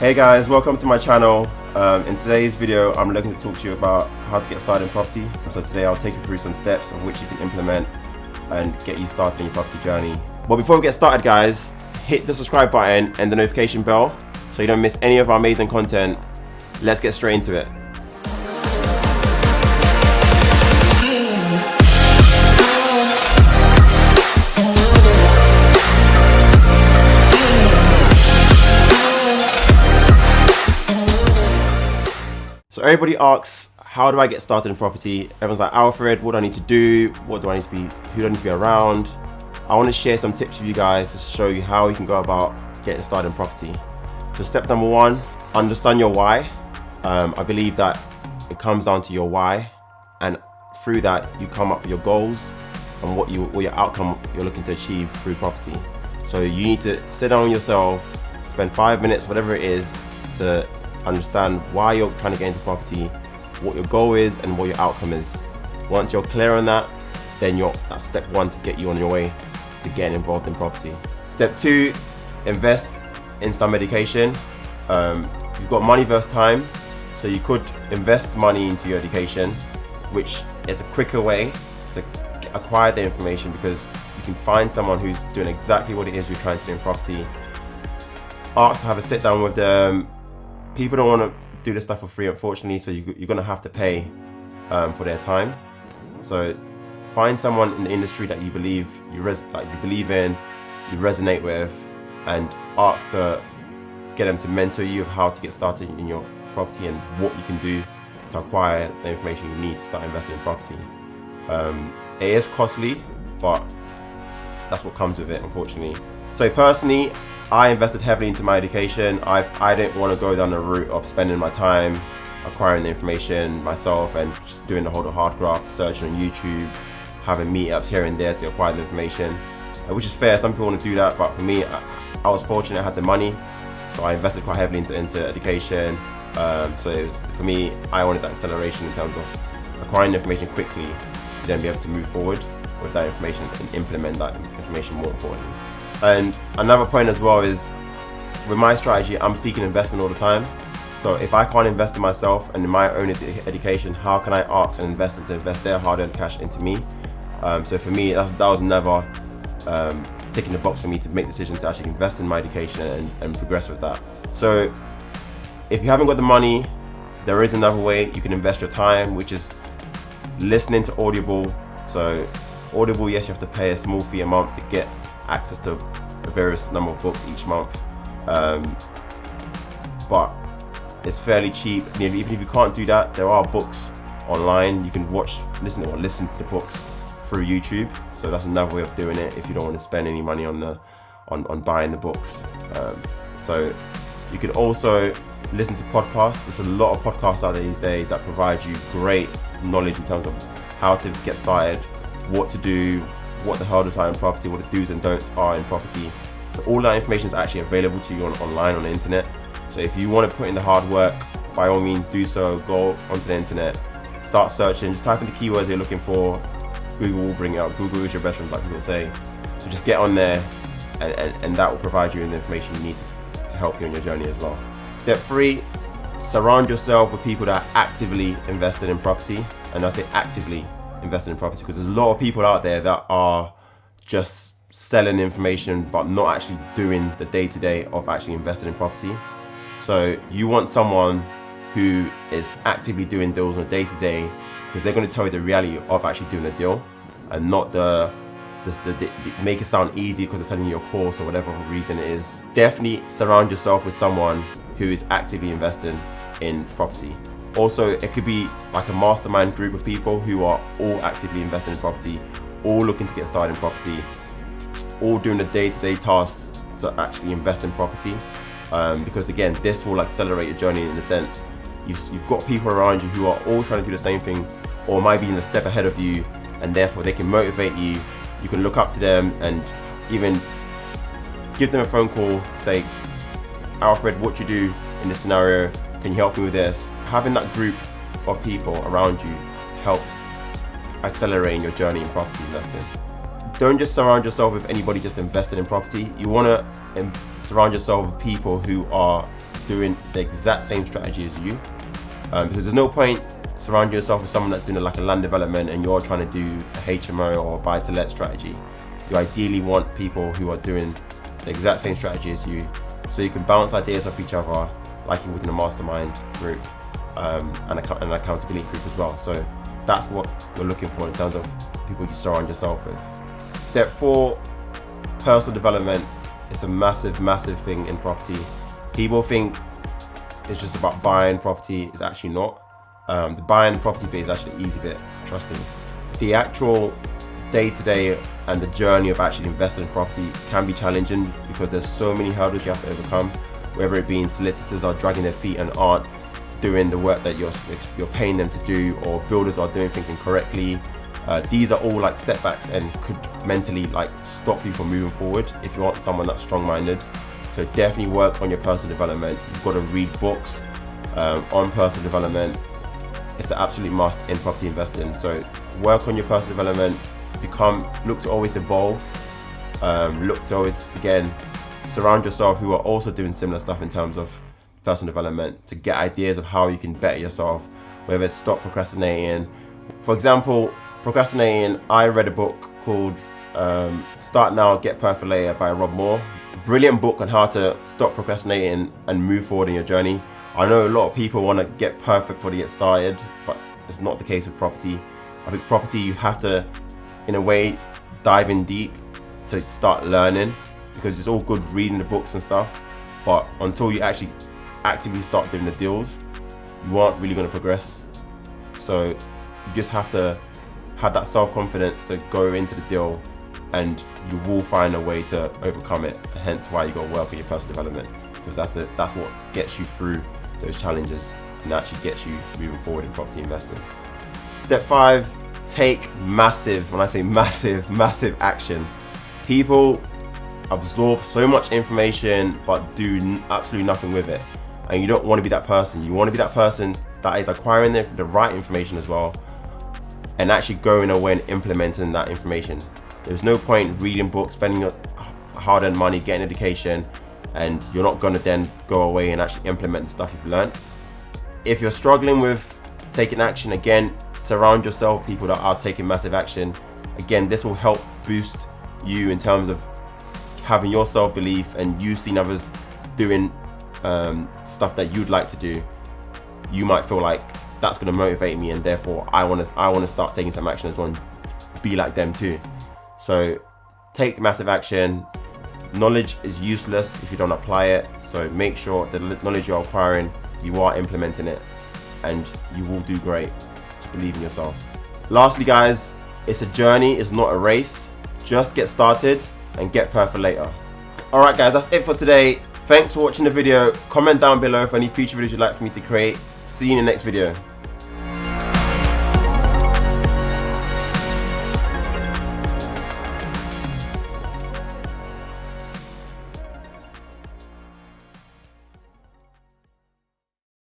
Hey guys, welcome to my channel. In today's video, I'm looking to talk to you about how to get started in property. So today I'll take you through some steps of which you can implement and get you started in your property journey. But before we get started guys, hit the subscribe button and the notification bell so you don't miss any of our amazing content. Let's get straight into it. So everybody asks, how do I get started in property? Everyone's like, Alfred, what do I need to do? What do I need to be, who do I need to be around? I want to share some tips with you guys to show you how you can go about getting started in property. So step number one, understand your why. I believe that it comes down to your why, and through that you come up with your goals and what your outcome you're looking to achieve through property. So you need to sit down with yourself, spend 5 minutes, whatever it is, to understand why you're trying to get into property, what your goal is and what your outcome is. Once you're clear on that, then that's step one to get you on your way to getting involved in property. Step two, invest in some education. You've got money versus time, so you could invest money into your education, which is a quicker way to acquire the information, because you can find someone who's doing exactly what it is you're trying to do in property. Ask to have a sit down with them. People don't want to do this stuff for free, unfortunately, so you're going to have to pay for their time. So find someone in the industry that you believe you believe in, you resonate with, and ask to get them to mentor you of how to get started in your property and what you can do to acquire the information you need to start investing in property. It is costly, but that's what comes with it, unfortunately. So personally, I invested heavily into my education. I didn't want to go down the route of spending my time acquiring the information myself and just doing the whole hard graft, searching on YouTube, having meetups here and there to acquire the information, which is fair. Some people want to do that, but for me, I was fortunate I had the money, so I invested quite heavily into education. So it was, for me, I wanted that acceleration in terms of acquiring the information quickly to then be able to move forward with that information and implement that information more importantly. And another point as well is, with my strategy, I'm seeking investment all the time. So if I can't invest in myself and in my own education, how can I ask an investor to invest their hard-earned cash into me? So for me, that was never ticking the box for me to make decisions to actually invest in my education and progress with that. So if you haven't got the money, there is another way you can invest your time, which is listening to Audible. So Audible, yes, you have to pay a small fee a month to get access to a various number of books each month, but it's fairly cheap. Even if you can't do that, there are books online you can listen to the books through YouTube. So that's another way of doing it if you don't want to spend any money on buying the books. So you could also listen to podcasts. There's a lot of podcasts out there these days that provide you great knowledge in terms of how to get started, what to do, what the hurdles are in property, what the do's and don'ts are in property. So all that information is actually available to you online on the internet. So if you want to put in the hard work, by all means do so. Go onto the internet, start searching, just type in the keywords you're looking for. Google will bring it up. Google is your best friend, like people say. So just get on there and that will provide you with the information you need to help you on your journey as well. Step three, surround yourself with people that are actively invested in property. And I say actively invested in property because there's a lot of people out there that are just selling information but not actually doing the day-to-day of actually investing in property. So you want someone who is actively doing deals on a day-to-day, because they're going to tell you the reality of actually doing a deal, and not the make it sound easy because they're selling you a course or whatever reason it is. Definitely surround yourself with someone who is actively investing in property. Also, it could be like a mastermind group of people who are all actively investing in property, all looking to get started in property, all doing the day-to-day tasks to actually invest in property. Because again, this will accelerate your journey in a sense. You've got people around you who are all trying to do the same thing, or might be in a step ahead of you, and therefore they can motivate you. You can look up to them and even give them a phone call to say, Alfred, what you do in this scenario? Can you help me with this? Having that group of people around you helps accelerating your journey in property investing. Don't just surround yourself with anybody just invested in property. You want to surround yourself with people who are doing the exact same strategy as you, because there's no point surrounding yourself with someone that's doing like a land development and you're trying to do a HMO or buy to let strategy. You ideally want people who are doing the exact same strategy as you, so you can bounce ideas off each other, like you're within a mastermind group, and an accountability group as well. So that's what you're looking for in terms of people you surround yourself with. Step 4, personal development. It's a massive thing in property. People think it's just about buying property. It's actually not. The buying property bit is actually the easy bit, trust me. The actual day-to-day and the journey of actually investing in property can be challenging because there's so many hurdles you have to overcome, whether it be solicitors are dragging their feet and aren't doing the work that you're paying them to do, or builders are doing things incorrectly. These are all like setbacks and could mentally like stop you from moving forward if you want someone that's strong-minded. So definitely work on your personal development. You've got to read books on personal development. It's an absolute must in property investing. So work on your personal development, look to always evolve, look to always, again, surround yourself who are also doing similar stuff in terms of personal development to get ideas of how you can better yourself, whether it's stop procrastinating. For example, procrastinating, I read a book called Start Now, Get Perfect Later by Rob Moore. Brilliant book on how to stop procrastinating and move forward in your journey. I know a lot of people want to get perfect before they get started, but it's not the case with property. I think property, you have to, in a way, dive in deep to start learning, because it's all good reading the books and stuff, but until you actually actively start doing the deals, you aren't really going to progress. So you just have to have that self-confidence to go into the deal, and you will find a way to overcome it. Hence why you got to work on your personal development, because that's what gets you through those challenges and actually gets you moving forward in property investing. Step 5, take massive, when I say massive action. People absorb so much information but do absolutely nothing with it, and you don't want to be that person. You want to be that person that is acquiring the right information as well, and actually going away and implementing that information. There's no point reading books, spending your hard-earned money, getting education, and you're not going to then go away and actually implement the stuff you've learned. If you're struggling with taking action, again, surround yourself with people that are taking massive action. Again, this will help boost you in terms of having your self-belief, and you seeing others doing stuff that you'd like to do. You might feel like that's going to motivate me, and therefore I want to start taking some action as well and be like them too. So take massive action. Knowledge is useless if you don't apply it, so make sure the knowledge you're acquiring, you are implementing it, and you will do great. Just believe in yourself. Lastly guys, it's a journey, it's not a race. Just get started and get perfect later. Alright guys, that's it for today. Thanks for watching the video. Comment down below for any future videos you'd like for me to create. See you in the next video.